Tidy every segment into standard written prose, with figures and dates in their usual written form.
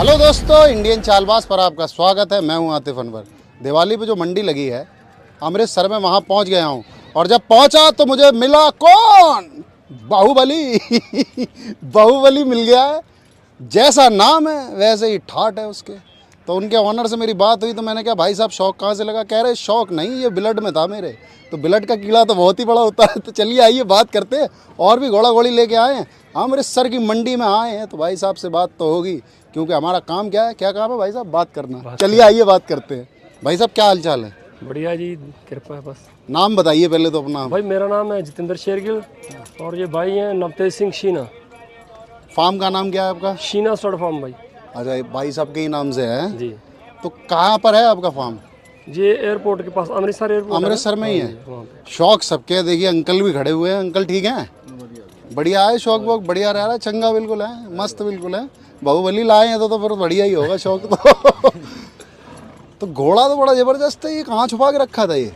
Hello दोस्तों, Indian Chaalbaaz पर आपका स्वागत है। मैं हूं आतिफ अनवर। दिवाली पे जो मंडी लगी है अमृतसर में, वहां पहुंच गया हूं। और जब पहुंचा तो मुझे मिला कौन? बाहुबली। बाहुबली मिल गया है। जैसा नाम है वैसे ही ठाट है उसके। तो उनके ऑनर से मेरी बात हुई तो मैंने कहा भाई साहब शौक कहाँ से लगा? कह रहे शौक नहीं, ये ब्लड में था मेरे। तो ब्लड का कीड़ा तो बहुत ही बड़ा होता है। तो चलिए आइए बात करते हैं। और भी घोड़ा घोड़ी लेके आए हैं, अमृतसर की मंडी में आए हैं, तो भाई साहब से बात तो होगी, क्योंकि हमारा काम क्या है? क्या काम है भाई साहब? बात करना। चलिए आइए बात करते हैं। भाई साहब क्या हाल चाल है? बढ़िया जी, कृपा है बस। नाम बताइए पहले तो अपना। भाई मेरा नाम है जितेंद्र शेरगिल और ये भाई हैं नवतेज सिंह शीना। फार्म का नाम क्या है आपका? शीना स्टड फार्म भाई। अच्छा, ये भाई साहब के ही नाम से है। जी, तो कहाँ पर है आपका फार्म? ये एयरपोर्ट के पास, अमृतसर एयरपोर्ट। अमृतसर में ही है। वहाँ पे। शौक सबके, देखिए अंकल भी खड़े हुए हैं। अंकल ठीक हैं? बढ़िया है शौक वोक, बढ़िया रह रहा है, चंगा बिल्कुल है, मस्त बिल्कुल है। बाहुबली लाए हैं तो फिर बढ़िया ही होगा शौक तो। तो घोड़ा तो बड़ा जबरदस्त है। ये कहाँ छुपा के रखा था ये?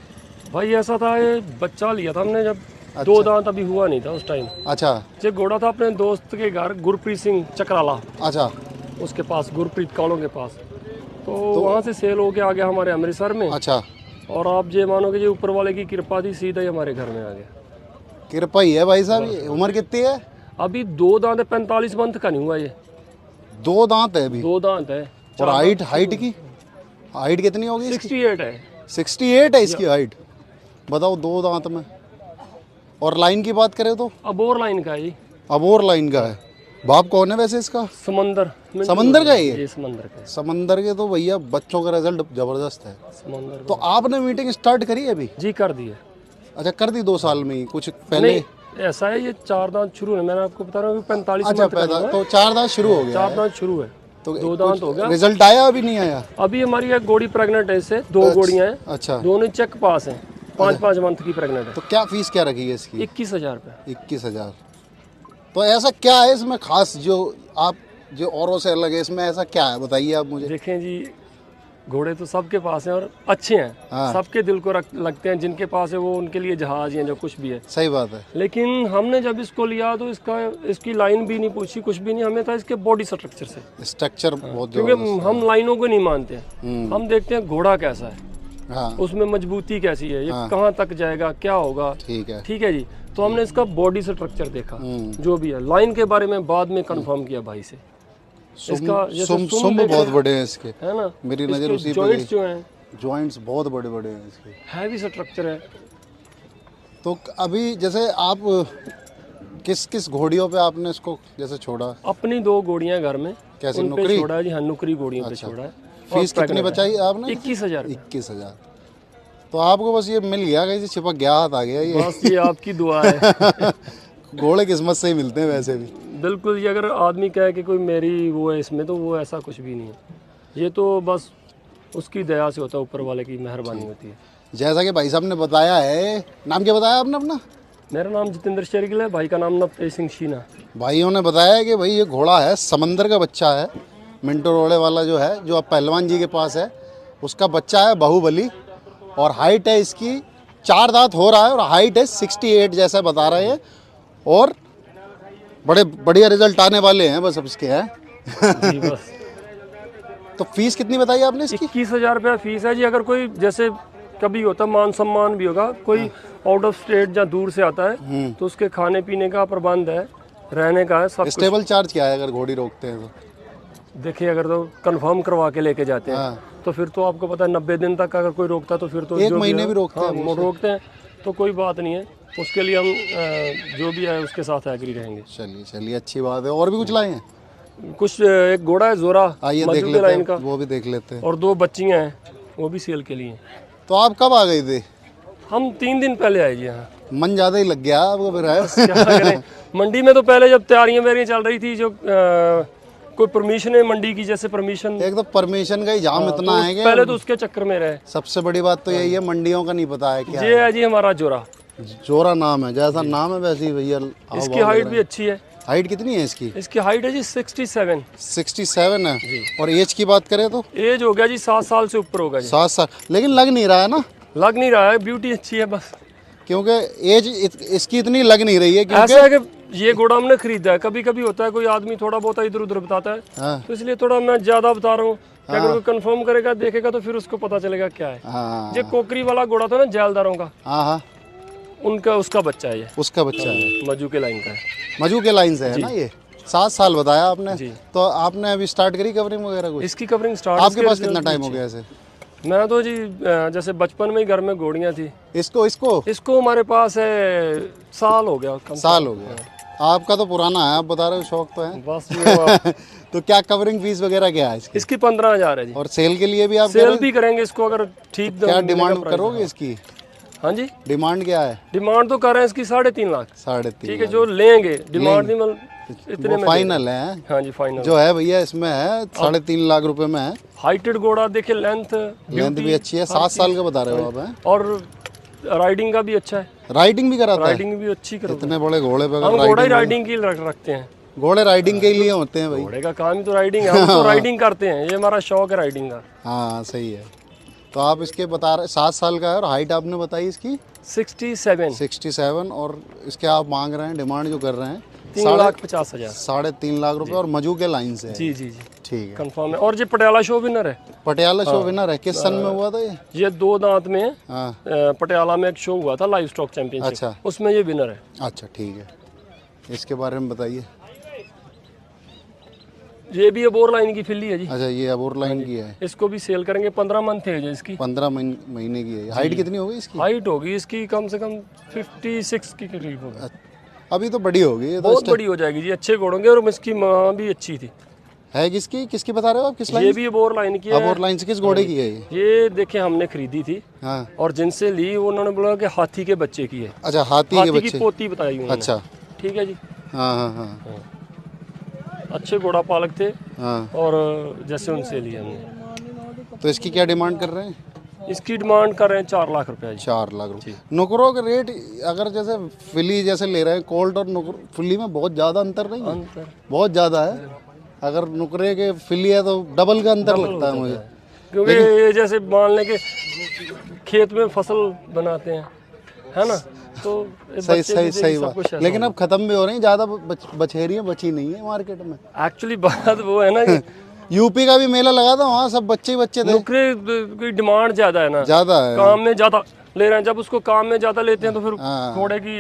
भाई ऐसा था, ये बच्चा लिया था हमने जब दो दांत अभी हुआ नहीं था उस टाइम। अच्छा ये घोड़ा था अपने दोस्त के घर, गुरप्रीत सिंह चक्राला, अच्छा। उसके पास, गुरप्रीत कालों के पास। तो वहाँ से सेल हो के आ गया हमारे अमृतसर में। अच्छा, और आप ये मानोगे जी ऊपर वाले की कृपा थी, सीधा ही हमारे घर में आ गया। कृपा ही है भाई साहब। ये उम्र कितनी है? अभी दो दांत है, 45 मंथ का नहीं हुआ ये। दो दांत है अभी। दो दांत है। और हाइट की हाइट कितनी होगी? 68 है। 68 है इसकी हाइट। बताओ, दो दांत में। और लाइन की बात करें तो अब और लाइन का है जी। अब और लाइन का है। बाप कौन है वैसे इसका? समंदर समंदर का है ये? समंदर का है। समंदर के तो भैया बच्चों का रिजल्ट जबरदस्त है। समंदर तो आपने मीटिंग स्टार्ट करी है अभी? जी कर दी है। अच्छा, कर दी 2 साल में ही? कुछ पहले? नहीं, ऐसा है, ये 4 दांत शुरू है, मैंने आपको बता रहा हूँ 45 अच्छा, मंथ का पैदा हुआ है। तो 4 दांत शुरू हो गया 4 है। दांत शुरू है, तो 2 दांत हो गया। रिजल्ट आया अभी नहीं आया? अभी हमारी एक गोड़ी प्रेग्नेंट है, इससे 2 गोड़ियां हैं। अच्छा, दोनों चेक पास हैं, 5-5 मंथ की प्रेग्नेंट है। तो क्या फीस क्या रखी है इसकी? 21,000 रुपये। 21,000। तो ऐसा क्या है इसमें खास जो आप जो औरों से अलग है? इसमें ऐसा क्या है बताइए आप मुझे। देखें जी, घोड़े तो सबके पास हैं और अच्छे हैं। हाँ। सबके दिल को लगते हैं। जिनके पास है वो उनके लिए जहाज हैं, जो कुछ भी है। सही बात है। लेकिन हमने जब इसको लिया तो इसकी लाइन भी नहीं पूछी, कुछ भी नहीं। हमें था इसके बॉडी स्ट्रक्चर से, स्ट्रक्चर बहुत क्योंकि जबरदस्त हम लाइनों को नहीं मानते। हम देखते हैं घोड़ा कैसा है, है। हाँ उसमें मजबूती कैसी है, ये कहाँ तक जाएगा, क्या होगा। ठीक है। ठीक है जी। तो हमने इसका बॉडी स्ट्रक्चर देखा, जो भी है। लाइन के बारे में बाद में कंफर्म किया भाई से। इसका सुम बहुत बड़े हैं इसके, है ना, मेरी नज़र उसी पे जॉइंट्स जो हैं, जॉइंट्स बहुत बड़े बड़े हैं इसके। हैवी स्ट्रक्चर है। तो अभी जैसे आप किस किस घोड़ियों पे आपने इसको जैसे छोड़ा? अपनी 2 घोड़ियां घर में, कैसे, उन पे नुकरी? छोड़ा है जी। हाँ, नुकरी घोड़ियों पे छोड़ा है। फीस कितनी बचाई आपने? 21,000। 21,000। तो आपको बस ये मिल गया, कहीं से छिपक गया, हाथ आ गया ये? बस ये आपकी दुआ है। घोड़े किस्मत से ही मिलते हैं वैसे भी। बिल्कुल जी। अगर आदमी कहे कि कोई मेरी वो है इसमें, तो वो ऐसा कुछ भी नहीं है। ये तो बस उसकी दया से होता है, ऊपर वाले की मेहरबानी होती है। जैसा कि भाई साहब ने बताया है, नाम क्या बताया आपने अपना? मेरा नाम जितेंद्र शेरगिल है, भाई का नाम नवतेज सिंह शीना। भाइयों ने बताया कि भाई ये घोड़ा है, समंदर का बच्चा है। मिंटो रोड़े वाला जो है, जो अब पहलवान जी के पास है, उसका बच्चा है बाहुबली। और हाइट है इसकी 4 दांत हो रहा है, और हाइट है 68 जैसा बता रहे हैं। और बड़े बढ़िया रिजल्ट आने वाले हैं बस अब इसके हैं। जी बस। तो फीस कितनी बताई आपने इसकी? 21,000 रुपया फीस है जी। अगर कोई जैसे कभी होता, मान सम्मान भी होगा, कोई आउट ऑफ स्टेट या दूर से आता है, तो उसके खाने पीने का प्रबंध है, रहने का है, सब कुछ। स्टेबल चार्ज क्या है अगर घोड़ी रोकते हैं तो? देखिए, अगर तो कंफर्म करवा के लेके जाते हैं, हाँ। तो फिर तो आपको पता है 90 दिन तक अगर कोई रोकता तो फिर तो 1 जो महीने है, भी रोकते हाँ, हैं रोकते हैं तो कोई बात नहीं है। उसके लिए हम जो भी है उसके साथ एग्री रहेंगे। चलिए चलिए, अच्छी बात है। और भी कुछ लाए हैं? कुछ एक घोड़ा है जोरा, आइए देख मजदूर लेते लाइन हैं, का, वो भी देख लेते हैं। और 2 बच्चियां हैं, वो भी सेल के लिए हैं। तो आप कब आ गए थे? हम 3 दिन पहले आए जी। यहाँ मन ज़्यादा ही लग गया आपको फिर है? क्या करें, मंडी में तो पहले जब तैयारियां वेरियां चल रही थी, जो कोई परमिशन है मंडी की, जैसे परमिशन, एक तो परमिशन का ही जाम इतना है कि पहले तो उसके चक्कर में रहे। सबसे बड़ी बात तो यही है, मंडियों का नहीं पता है क्या ये है जी हमारा जोरा। जोरा नाम है, जैसा नाम है वैसे ही भैया। इसकी हाइट भी अच्छी है। हाइट कितनी है इसकी? इसकी हाइट है जी 67। 67 है। और एज की बात करें तो? एज हो गया जी 7 साल से ऊपर होगा जी। 7 साल, लेकिन लग नहीं रहा है ना? लग नहीं रहा है, ब्यूटी अच्छी है बस। क्योंकि एज इसकी इतनी लग नहीं रही है, क्योंकि ऐसा है कि ये घोड़ा हमने खरीदा है। कभी कभी होता है कोई आदमी थोड़ा बहुत इधर उधर बताता है, हाँ तो इसलिए थोड़ा मैं ज्यादा बता रहा हूँ कि अगर कोई कंफर्म करेगा देखेगा तो फिर उसको पता चलेगा क्या है। हाँ ये कोकरी वाला घोड़ा था ना जैलदारों का, हाँ हाँ, उनका उसका बच्चा है ये, उसका बच्चा है, मजू के लाइन का है। मजू के लाइन से है ना ये। 7 साल बताया आपने, जी। तो आपने अभी स्टार्ट करी कवरिंग वगैरह कुछ? इसकी कवरिंग स्टार्ट आपके पास कितना टाइम हो गया ऐसे? मैं तो जी जैसे बचपन में ही घर में घोड़ियाँ थी। इसको इसको हमारे पास है साल हो गया, कम साल हो गया। आपका तो पुराना है, आप बता रहे हो, शौक तो है। बस ये हुआ। तो क्या कवरिंग फीस वगैरह क्या है इसकी? इसकी 15,000 है जी। और सेल के लिए भी आप सेल भी करेंगे इसको अगर ठीक क्या मिलेगा डिमांड प्राइस। करोगे इसकी? हाँ जी, डिमांड क्या है? डिमांड तो कर रहे हैं इसकी 3.5 लाख। 3.5 ठीक है, जो लेंगे डिमांड नहीं मतलब इतने में फाइनल है। हाँ जी फाइनल जो है भैया इसमें है 3.5 लाख रुपए में है। हाइटेड घोड़ा देखिए, लेंथ लेंथ भी अच्छी है, 7 साल का बता रहे हो आप हैं? और राइडिंग का भी अच्छा है, राइडिंग भी कराता है? राइडिंग भी अच्छी करो। इतने बड़े घोड़े पे हम घोड़ा ही राइडिंग की रखते हैं। घोड़े राइडिंग के लिए होते हैं भाई। घोड़े का काम ही तो राइडिंग है, हम तो राइडिंग करते हैं, ये हमारा शौक है राइडिंग का। हाँ सही है। तो आप इसके बता रहे 7 साल का है, और हाइट आपने बताई इसकी 67। और इसके आप मांग रहे हैं, डिमांड जो कर रहे हैं 3,50,000। 3.5 लाख रुपए, और मजू के लाइन से है। जी जी जी ठीक है। कंफर्म है। और ये पटियाला शो विनर है। पटियाला शो विनर है, किस सन में हुआ था ये? ये 2 दांत में हाँ पटियाला में एक शो हुआ था, लाइव स्टॉक चैंपियनशिप, अच्छा। उसमें ये विनर है। अच्छा ठीक है, इसके बारे में बताइए। ये भी अबोर लाइन की फिल्ली है जी। अच्छा ये अबोर लाइन की है, इसको भी सेल करेंगे, 15 मंथ है इसकी। 15 महीने की है। हाइट कितनी होगी इसकी? हाइट होगी इसकी कम से कम 56 के करीब होगी। अभी तो बड़ी होगी ये तो। बहुत बड़ी हो जाएगी जी, अच्छे घोड़ों के। और इसकी माँ भी अच्छी थी। है किसकी बता रहे हो आप? किस लाइन? ये भी अबोर लाइन की है। अबोर लाइन से किस घोड़े की है ये? ये देखिए हमने खरीदी थी, हाँ और जिनसे ली उन्होंने बोला कि हाथी के बच्चे की है। अच्छा, हाथी के हाथी की बच्चे। पोती बताई उन्होंने। अच्छा ठीक है जी। हाँ हाँ हाँ अच्छे घोड़ा पालक थे, हाँ। और जैसे उनसे लिए हमने। तो इसकी क्या डिमांड कर रहे हैं? इसकी डिमांड कर रहे हैं 4 लाख रुपए जी। 4 लाख रुपए। नुकरों का रेट अगर जैसे फिली जैसे ले रहे हैं, कोल्ड और नुकर फिली में बहुत ज़्यादा अंतर नहीं है? अंतर बहुत ज़्यादा है। अगर नुकरे के फिली है तो डबल का अंतर लगता है मुझे। क्योंकि ये जैसे मान लें कि खेत में फसल बनाते हैं, है ना, तो ये सही बच्चे सही भी सही सब कुछ बात। ऐसा लेकिन अब खत्म भी हो रही हैं, ज़्यादा बछेरियाँ बची नहीं है मार्केट में। एक्चुअली बात वो है ना कि यूपी का भी मेला लगा था, वहाँ सब बच्चे ही बच्चे थे। नुकरे की डिमांड ज्यादा है ना, ज़्यादा है। काम में ज्यादा ले रहे हैं। जब उसको काम में ज्यादा लेते हैं तो फिर हाँ। घोड़े की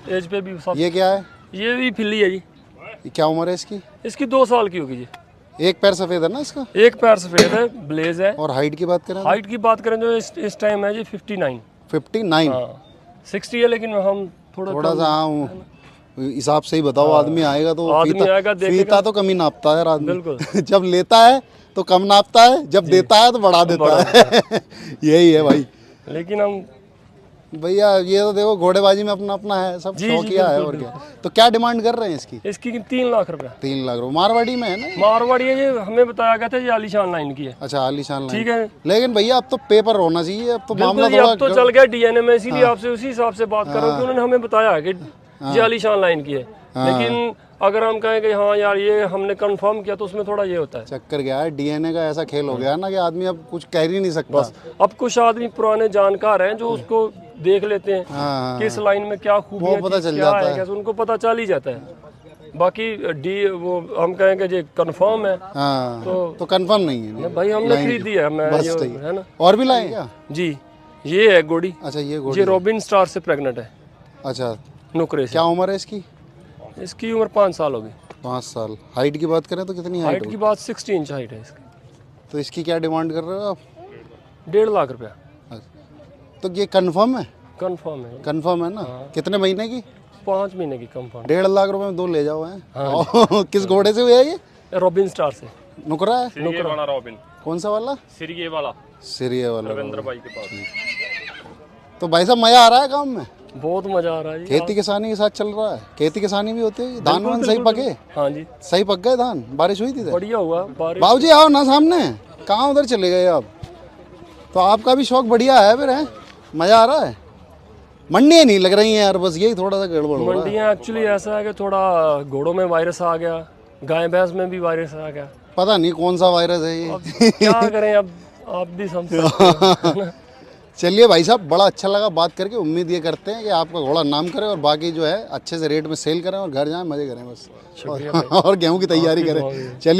एज पे भी सब। ये क्या है? ये भी फिल्ली है जी। ये क्या उम्र है इसकी? इसकी 2 साल की होगी जी। एक पैर सफ़ेद है ना इसका? एक पैर सफेद है, ब्लेज है। और हाइट की बात करें? हाइट की बात करें जो इस टाइम है जी 59। 59। हाँ 60 है, लेकिन हम थोड़ा सा हाँ हिसाब से ही बताओ। आदमी आएगा तो आदमी आएगा, देखेगा। फीता तो कम ही नापता है यार आदमी। बिल्कुल। जब लेता है तो कम नापता है, जब देता है तो बढ़ा देता है। यही है भाई। लेकिन हम भैया ये तो देखो घोड़ेबाजी में अपना अपना है, सब शौकिया है। और क्या, तो क्या डिमांड कर रहे हैं इसकी? इसकी 3 लाख रुपए। 3 लाख रुपए। मारवाड़ी में है ना? मारवाड़ी है, ये हमें बताया गया था ये आलीशान लाइन की है। अच्छा आलीशान लाइन। ठीक है, लेकिन भैया अब तो पेपर होना चाहिए, अब तो मामला बिल्कुल। ये अब तो थोड़ा। चल गया डीएनए में, इसीलिए आपसे उसी हिसाब से बात कर रहा हूँ कि उन्होंने हमें बताया है कि ये आलीशान लाइन की है। लेकिन अगर हम कहें कि हाँ यार ये हमने कंफर्म किया, तो उसमें थोड़ा ये होता है। चक्कर क्या है, डीएनए का ऐसा खेल हो गया ना कि आदमी अब कुछ कह ही नहीं सकता। अब कुछ आदमी पुराने जानकार हैं जो उसको देख लेते हैं हाँ, कि इस लाइन में क्या खूबियां वो पता चल क्या जाता है, कैसे उनको पता चल ही जाता है। बाकी वो हम कहेंगे जो कंफर्म है हाँ तो कंफर्म नहीं है भाई, हमने खरीदी है। मैं बस ये सही है ना। और भी लाए क्या? जी ये है घोड़ी। अच्छा ये घोड़ी। ये रॉबिन स्टार से प्रेग्नेंट है, अच्छा नुकरे से। क्या उम्र है इसकी? इसकी उम्र 5 साल होगी। 5 साल। हाइट की बात करें तो कितनी हाइट हाइट की बात 60 इंच हाइट है इसकी। तो इसकी क्या डिमांड कर रहे हो आप? 1.5 लाख रुपया। तो ये कंफर्म है? कंफर्म है। कंफर्म है ना? कितने महीने की? 5 महीने की कंफर्म। 1.5 लाख रुपए में 2 ले जाओ हैं। किस घोड़े से हुआ है ये? रॉबिन स्टार से। नुकरा है? सिरिये वाला रॉबिन। कौन सा वाला? सिरिये वाला। सिरिये वाला। रविंद्र भाई के पास। तो भाई साहब मजा आ रहा है काम में? बहुत मजा आ रहा है जी। खेती किसानी के साथ चल रहा है। खेती किसानी भी होती है। धान वान सही पके? हाँ जी सही पक गए धान? बारिश हुई थी इधर? बढ़िया हुआ बारिश। बाबूजी आओ ना सामने। कहाँ उधर चले गए आप? तो आपका भी शौक बढ़िया है फिर, है? मजा आ रहा है? मंडियाँ नहीं लग रही हैं यार, बस यही थोड़ा सा गड़बड़ हो रहा है। मंडियाँ एक्चुअली ऐसा है कि थोड़ा घोड़ों में वायरस आ गया, गाय भैंस में भी वायरस आ गया। पता नहीं कौन सा वायरस है ये। अब क्या करें, अब आप भी समझ सकते हैं। चलिए भाई साहब, बड़ा अच्छा लगा बात करके। उम्मीद ये करते हैं कि आपका घोड़ा नाम करे और बाकी जो है अच्छे से रेट में सेल करें और घर जाएं, मजे करें बस, शुक्रिया भाई। और गेहूं की तैयारी आपकी करें। दुआ में। चलिए।